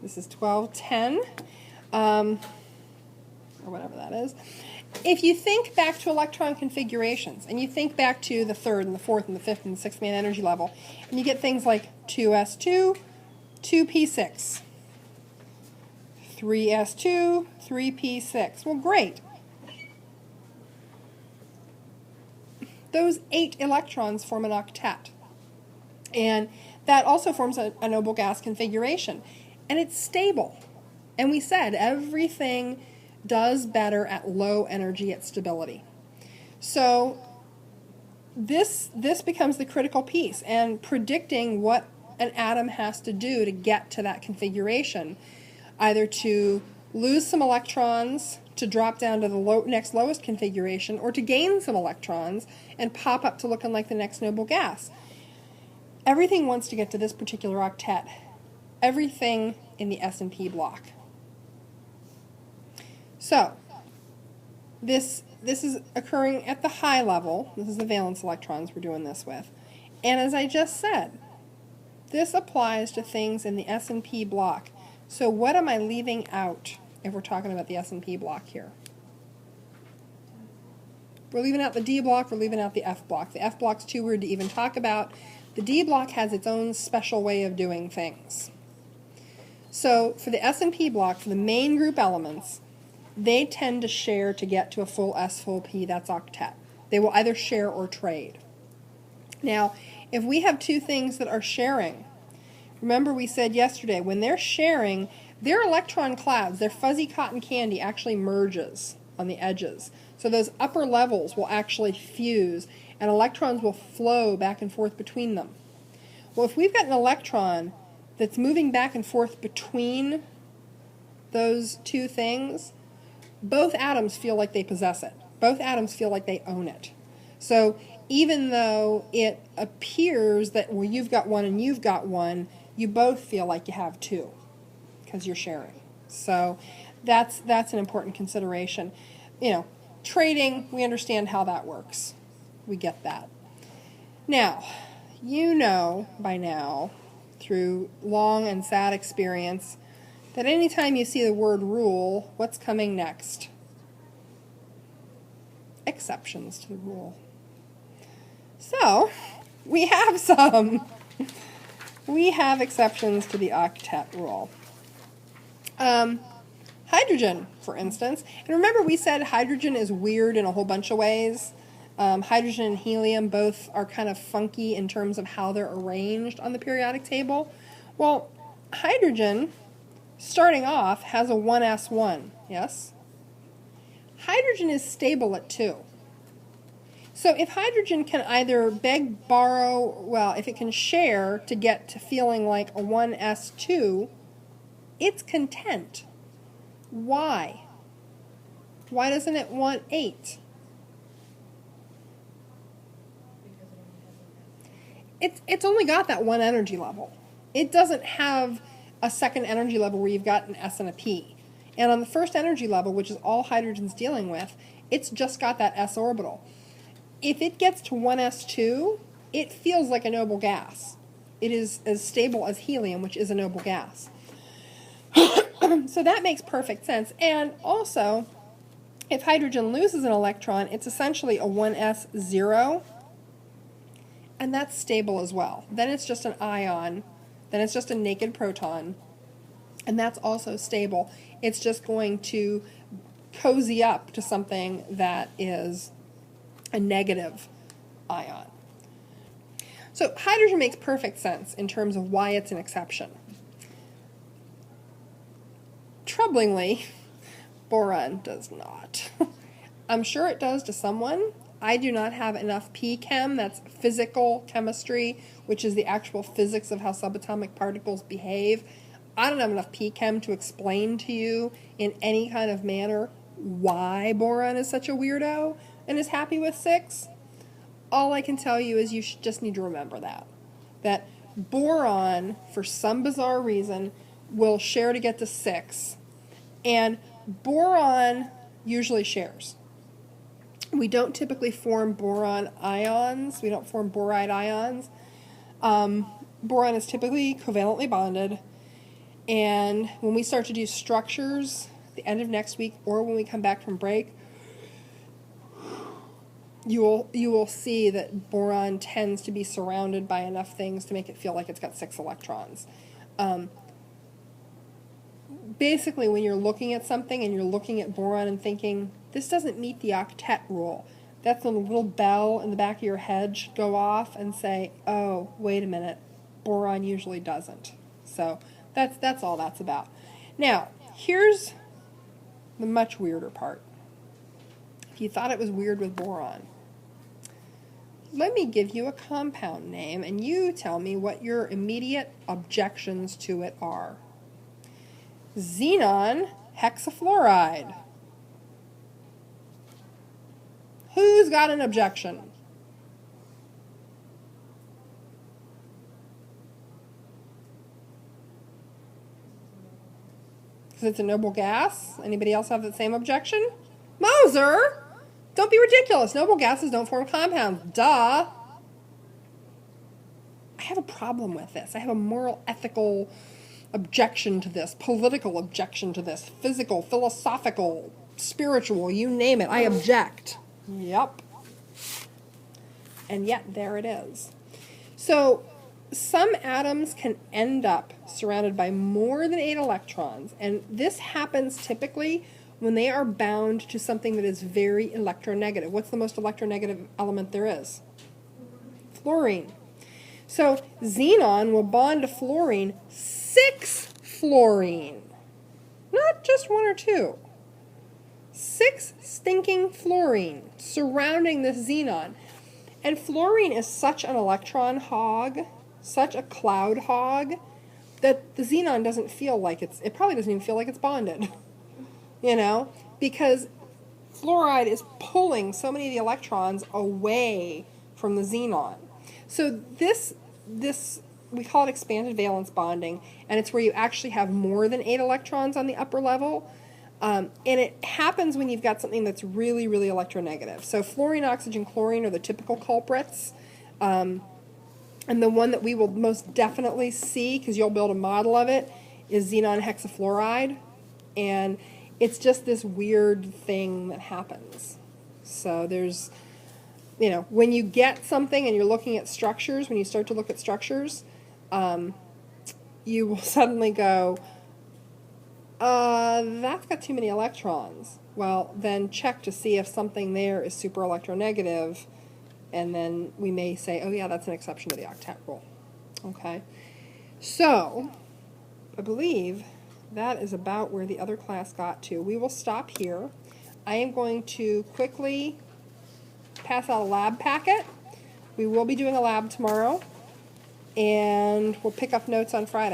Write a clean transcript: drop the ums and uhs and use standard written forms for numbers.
This is 1210, or whatever that is. If you think back to electron configurations, and you think back to the third and the fourth and the fifth and the sixth man energy level, and you get things like 2s2, 2p6, 3s2, 3p6. Well, great. Those 8 electrons form an octet. And that also forms a noble gas configuration. And it's stable. And we said everything does better at low energy at stability. So this becomes the critical piece, and predicting what an atom has to do to get to that configuration, either to lose some electrons to drop down to the next lowest configuration, or to gain some electrons and pop up to looking like the next noble gas. Everything wants to get to this particular octet. Everything in the S&P block. So, this is occurring at the high level. This is the valence electrons we're doing this with. And as I just said, this applies to things in the S&P block. So what am I leaving out if we're talking about the S&P block here? We're leaving out the D block, we're leaving out the F block. The F block's too weird to even talk about. The D block has its own special way of doing things. So for the S&P block, for the main group elements, they tend to share to get to a full S, full P, that's octet. They will either share or trade. Now, if we have two things that are sharing, remember we said yesterday, when they're sharing, their electron clouds, their fuzzy cotton candy actually merges on the edges. So those upper levels will actually fuse, and electrons will flow back and forth between them. Well, if we've got an electron that's moving back and forth between those two things, both atoms feel like they possess it. Both atoms feel like they own it. So even though it appears that, well, you've got one and you've got one, you both feel like you have two because you're sharing. So that's an important consideration. You know, trading, we understand how that works. We get that. Now, you know by now, through long and sad experience, that anytime you see the word rule, what's coming next? Exceptions to the rule. So, we have some. We have exceptions to the octet rule. Hydrogen, for instance. And remember we said hydrogen is weird in a whole bunch of ways. Hydrogen and helium both are kind of funky in terms of how they're arranged on the periodic table. Well, hydrogen, starting off, has a 1s1, yes? Hydrogen is stable at 2. So if hydrogen can either beg, borrow, well, if it can share to get to feeling like a 1s2, it's content. Why? Why doesn't it want 8? It's only got that one energy level. It doesn't have a second energy level where you've got an S and a P. And on the first energy level, which is all hydrogen's dealing with, it's just got that S orbital. If it gets to 1s2, it feels like a noble gas. It is as stable as helium, which is a noble gas. So that makes perfect sense. And also, if hydrogen loses an electron, it's essentially a 1s0, and that's stable as well. Then it's just an ion, then it's just a naked proton, and that's also stable. It's just going to cozy up to something that is a negative ion. So hydrogen makes perfect sense in terms of why it's an exception. Troublingly, boron does not. I'm sure it does to someone. I do not have enough chem, that's physical chemistry, which is the actual physics of how subatomic particles behave. I don't have enough chem to explain to you in any kind of manner why boron is such a weirdo and is happy with 6. All I can tell you is you just need to remember that boron, for some bizarre reason, will share to get to 6, and boron usually shares. We don't typically form boron ions. We don't form boride ions. Boron is typically covalently bonded, And when we start to do structures at the end of next week or when we come back from break, you will see that boron tends to be surrounded by enough things to make it feel like it's got 6 electrons. Basically, when you're looking at something and you're looking at boron and thinking, this doesn't meet the octet rule, that's when a little bell in the back of your head should go off and say, oh, wait a minute, boron usually doesn't. So that's all that's about. Now, here's the much weirder part. If you thought it was weird with boron, let me give you a compound name and you tell me what your immediate objections to it are. Xenon hexafluoride. Who's got an objection? Because it's a noble gas? Anybody else have the same objection? Moser! Don't be ridiculous. Noble gases don't form compounds. Duh! I have a problem with this. I have a moral, ethical objection to this, political objection to this, physical, philosophical, spiritual, you name it. I object. Yep. And yet, there it is. So, some atoms can end up surrounded by more than 8 electrons, and this happens typically when they are bound to something that is very electronegative. What's the most electronegative element there is? Fluorine. So, xenon will bond to fluorine 6 fluorine. Not just 1 or 2. 6 stinking fluorine surrounding this xenon. And fluorine is such an electron hog, such a cloud hog, that the xenon doesn't feel like it probably doesn't even feel like it's bonded. You know, because fluoride is pulling so many of the electrons away from the xenon. So this we call it expanded valence bonding, and it's where you actually have more than 8 electrons on the upper level. And it happens when you've got something that's really, really electronegative. So fluorine, oxygen, chlorine are the typical culprits. And the one that we will most definitely see, because you'll build a model of it, is xenon hexafluoride. And it's just this weird thing that happens. So there's, you know, when you get something and you're looking at structures, when you start to look at structures, you will suddenly go, that's got too many electrons. Well, then check to see if something there is super electronegative, and then we may say, oh yeah, that's an exception to the octet rule. Okay? So, I believe that is about where the other class got to. We will stop here. I am going to quickly pass out a lab packet. We will be doing a lab tomorrow, and we'll pick up notes on Friday.